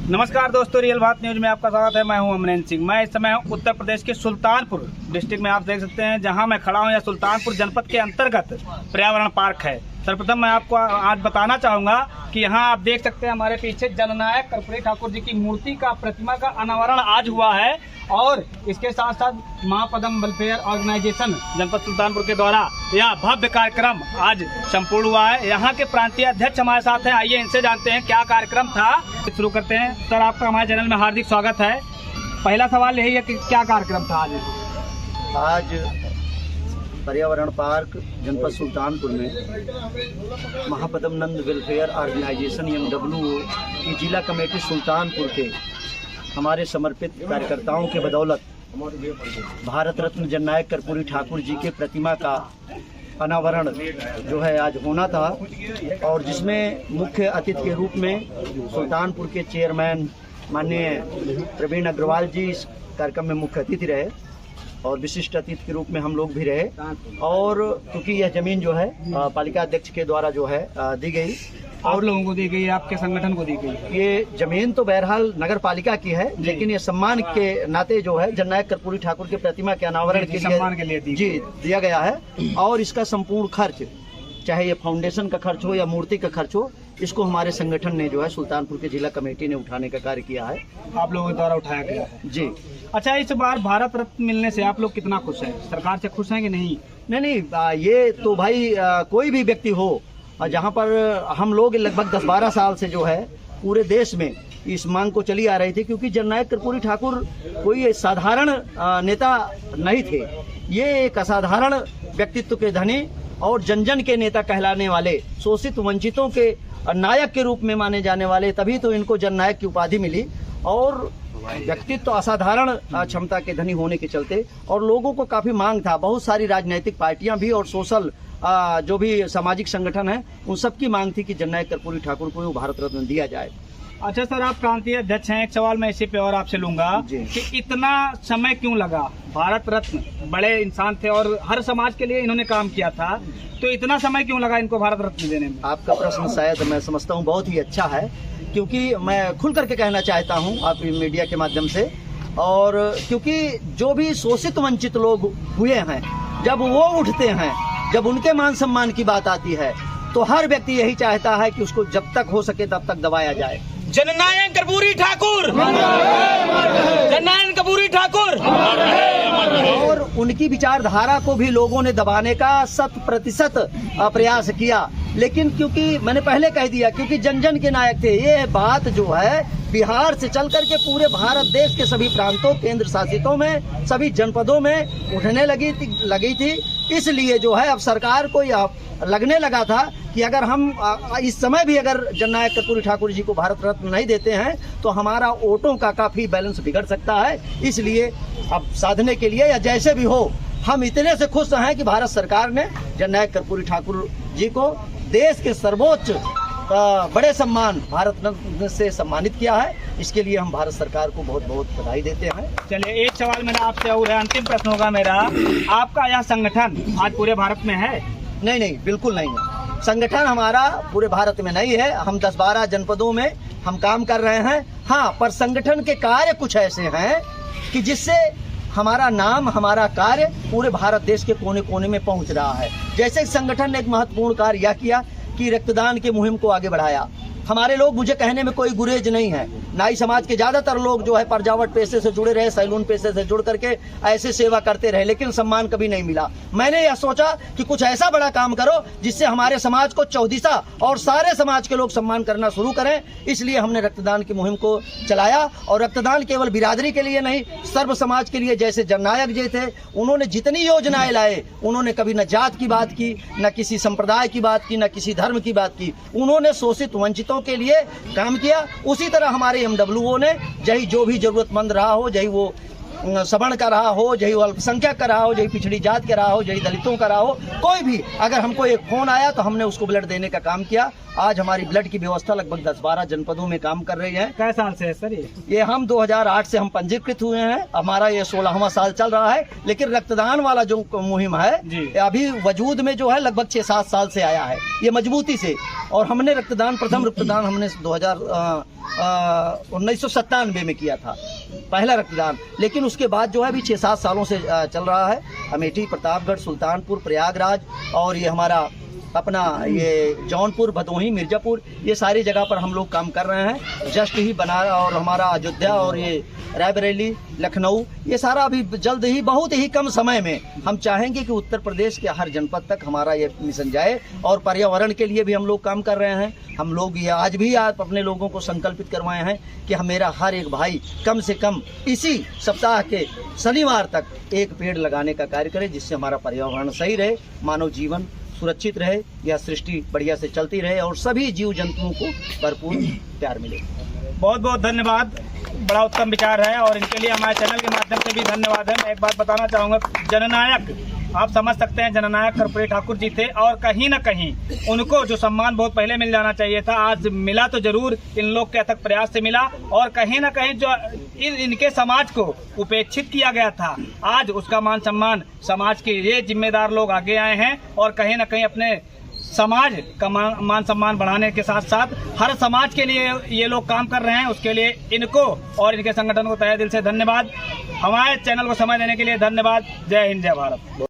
नमस्कार दोस्तों, रियल बात न्यूज में आपका स्वागत है। मैं हूं अमरेंद्र सिंह। मैं इस समय हूं उत्तर प्रदेश के सुल्तानपुर डिस्ट्रिक्ट में। आप देख सकते हैं जहां मैं खड़ा हूं, यह सुल्तानपुर जनपद के अंतर्गत पर्यावरण पार्क है। सर्वप्रथम मैं आपको आज बताना चाहूँगा कि यहाँ आप देख सकते हैं हमारे पीछे जननायक कर्पूरी ठाकुर जी की मूर्ति का प्रतिमा का अनावरण आज हुआ है। और इसके साथ साथ महापदम वेलफेयर ऑर्गेनाइजेशन जनपद सुल्तानपुर के द्वारा यह भव्य कार्यक्रम आज संपूर्ण हुआ है। यहाँ के प्रांतीय अध्यक्ष हमारे साथ हैं, आइए इनसे जानते हैं क्या कार्यक्रम था। शुरू करते हैं। सर, आपका हमारे चैनल में हार्दिक स्वागत है। पहला सवाल यही है कि क्या कार्यक्रम था आज पर्यावरण पार्क जनपद सुल्तानपुर में महापदम नंद वेलफेयर ऑर्गेनाइजेशन MWO की जिला कमेटी सुल्तानपुर के हमारे समर्पित कार्यकर्ताओं के बदौलत भारत रत्न जननायक कर्पूरी ठाकुर जी के प्रतिमा का अनावरण जो है आज होना था, और जिसमें मुख्य अतिथि के रूप में सुल्तानपुर के चेयरमैन माननीय प्रवीण अग्रवाल जी इस कार्यक्रम में मुख्य अतिथि रहे और विशिष्ट अतिथि के रूप में हम लोग भी रहे। और क्योंकि यह जमीन जो है पालिका अध्यक्ष के द्वारा जो है दी गई, आप लोगों को दी गई, आपके संगठन को दी गई। ये जमीन तो बहरहाल नगर पालिका की है, लेकिन ये सम्मान के नाते जो है जननायक कर्पूरी ठाकुर के प्रतिमा के अनावरण के सम्मान के लिए दिया गया है। और इसका संपूर्ण खर्च, चाहे ये फाउंडेशन का खर्च हो या मूर्ति का खर्च हो, इसको हमारे संगठन ने जो है सुल्तानपुर के जिला कमेटी ने उठाने का कार्य किया है। आप लोगों के द्वारा उठाया गया है जी। अच्छा, इस बार भारत रत्न मिलने से आप लोग कितना खुश हैं? सरकार से खुश हैं कि नहीं? नहीं, ये तो भाई कोई भी व्यक्ति हो, जहाँ पर हम लोग लगभग 10-12 साल से जो है पूरे देश में इस मांग को चली आ रही थी, क्योंकि जननायक कर्पूरी ठाकुर कोई साधारण नेता नहीं थे। ये एक असाधारण व्यक्तित्व के धनी और जन जन के नेता कहलाने वाले, शोषित वंचितों के नायक के रूप में माने जाने वाले, तभी तो इनको जननायक की उपाधि मिली। और व्यक्तित्व असाधारण क्षमता के धनी होने के चलते और लोगों को काफी मांग था, बहुत सारी राजनीतिक पार्टियां भी और सोशल जो भी सामाजिक संगठन है, उन सब की मांग थी कि जननायक कर्पूरी ठाकुर को भारत रत्न दिया जाए। अच्छा सर, आप प्रांतीय अध्यक्ष हैं, एक सवाल मैं इसी पे और आपसे लूंगा कि इतना समय क्यों लगा? भारत रत्न बड़े इंसान थे और हर समाज के लिए इन्होंने काम किया था, तो इतना समय क्यों लगा इनको भारत रत्न देने में? आपका प्रश्न शायद मैं समझता हूँ बहुत ही अच्छा है, क्योंकि मैं खुल करके कहना चाहता हूँ आप मीडिया के माध्यम से। और क्योंकि जो भी शोषित वंचित लोग हुए हैं, जब वो उठते हैं, जब उनके मान सम्मान की बात आती है, तो हर व्यक्ति यही चाहता है कि उसको जब तक हो सके तब तक दबाया जाए। जननायक कर्पूरी ठाकुर, जननायक कर्पूरी ठाकुर। और उनकी विचारधारा को भी लोगों ने दबाने का 100% प्रयास किया, लेकिन क्योंकि मैंने पहले कह दिया, क्योंकि जन जन के नायक थे। ये बात जो है बिहार से चल करके पूरे भारत देश के सभी प्रांतों, केंद्र शासितों में, सभी जनपदों में उठने लगी थी। इसलिए जो है अब सरकार को यह लगने लगा था कि अगर हम इस समय भी अगर जननायक कर्पूरी ठाकुर जी को भारत रत्न नहीं देते हैं तो हमारा वोटों का काफी बैलेंस बिगड़ सकता है। इसलिए अब साधने के लिए या जैसे भी हो, हम इतने से खुश हैं कि भारत सरकार ने जननायक कर्पूरी ठाकुर जी को देश के सर्वोच्च बड़े सम्मान भारत रत्न से सम्मानित किया है। इसके लिए हम भारत सरकार को बहुत बहुत बधाई देते हैं। चलिए, एक सवाल मेरा आपसे और है, अंतिम प्रश्न होगा मेरा। आपका यह संगठन आज पूरे भारत में है? नहीं, बिल्कुल नहीं है। संगठन हमारा पूरे भारत में नहीं है। हम 10-12 जनपदों में हम काम कर रहे हैं। हाँ, पर संगठन के कार्य कुछ ऐसे हैं कि जिससे हमारा नाम, हमारा कार्य पूरे भारत देश के कोने कोने में पहुंच रहा है। जैसे संगठन ने एक महत्वपूर्ण कार्य यह किया कि रक्तदान के मुहिम को आगे बढ़ाया। हमारे लोग, मुझे कहने में कोई गुरेज नहीं है, नाई समाज के ज्यादातर लोग जो है परजावट पेशे से जुड़े रहे, सैलून पेशे से जुड़ करके ऐसे सेवा करते रहे, लेकिन सम्मान कभी नहीं मिला। मैंने यह सोचा कि कुछ ऐसा बड़ा काम करो जिससे हमारे समाज को चौदिशा और सारे समाज के लोग सम्मान करना शुरू करें। इसलिए हमने रक्तदान की मुहिम को चलाया। और रक्तदान केवल बिरादरी के लिए नहीं, सर्व समाज के लिए। जैसे जननायक जी थे, उन्होंने जितनी योजनाएं लाए, उन्होंने कभी न जात की बात की, न किसी संप्रदाय की बात की, न किसी धर्म की बात की। उन्होंने शोषित वंचितों के लिए काम किया। उसी तरह हमारे MWO ने, चाहे जो भी जरूरतमंद रहा हो, चाहे वो सवर्ण का रहा हो, चाहे अल्पसंख्यक का रहा हो, चाहे पिछड़ी जात का रहा हो, चाहे दलितों का रहा हो, कोई भी अगर हमको एक फोन आया तो हमने उसको ब्लड देने का काम किया। आज हमारी ब्लड की व्यवस्था लगभग 10-12 जनपदों में काम कर रही है। कै साल से है सर ये हम 2008 से हम पंजीकृत हुए हैं, हमारा ये 16वां साल चल रहा है। लेकिन रक्तदान वाला जो मुहिम है जी। अभी वजूद में जो है लगभग 6-7 साल से आया है ये मजबूती से। और हमने प्रथम रक्तदान हमने 1997 में किया था पहला रक्तदान। लेकिन उसके बाद जो है अभी 6-7 सालों से चल रहा है। अमेठी, प्रतापगढ़, सुल्तानपुर, प्रयागराज और ये हमारा अपना ये जौनपुर, भदोही, मिर्जापुर, ये सारी जगह पर हम लोग काम कर रहे हैं। जस्ट ही बना और हमारा अयोध्या और ये रायबरेली, लखनऊ, ये सारा अभी जल्द ही बहुत ही कम समय में हम चाहेंगे कि उत्तर प्रदेश के हर जनपद तक हमारा ये मिशन जाए। और पर्यावरण के लिए भी हम लोग काम कर रहे हैं। हम लोग ये आज भी आप अपने लोगों को संकल्पित करवाए हैं कि मेरा हर एक भाई कम से कम इसी सप्ताह के शनिवार तक एक पेड़ लगाने का कार्य करे, जिससे हमारा पर्यावरण सही रहे, मानव जीवन सुरक्षित रहे, यह सृष्टि बढ़िया से चलती रहे और सभी जीव जंतुओं को भरपूर प्यार मिले। बहुत बहुत धन्यवाद, बड़ा उत्तम विचार है और इनके लिए हमारे चैनल के माध्यम से भी धन्यवाद है। मैं एक बात बताना चाहूँगा, जननायक आप समझ सकते हैं, जननायक कर्पूरी ठाकुर जी थे और कहीं ना कहीं उनको जो सम्मान बहुत पहले मिल जाना चाहिए था, आज मिला तो जरूर, इन लोग के अथक प्रयास से मिला। और कहीं ना कहीं जो इनके समाज को उपेक्षित किया गया था, आज उसका मान सम्मान समाज के ये जिम्मेदार लोग आगे आए हैं और कहीं ना कहीं अपने समाज का मान सम्मान बढ़ाने के साथ साथ हर समाज के लिए ये लोग काम कर रहे हैं। उसके लिए इनको और इनके संगठन को तहे दिल से धन्यवाद। हमारे चैनल को समय देने के लिए धन्यवाद। जय हिंद, जय भारत।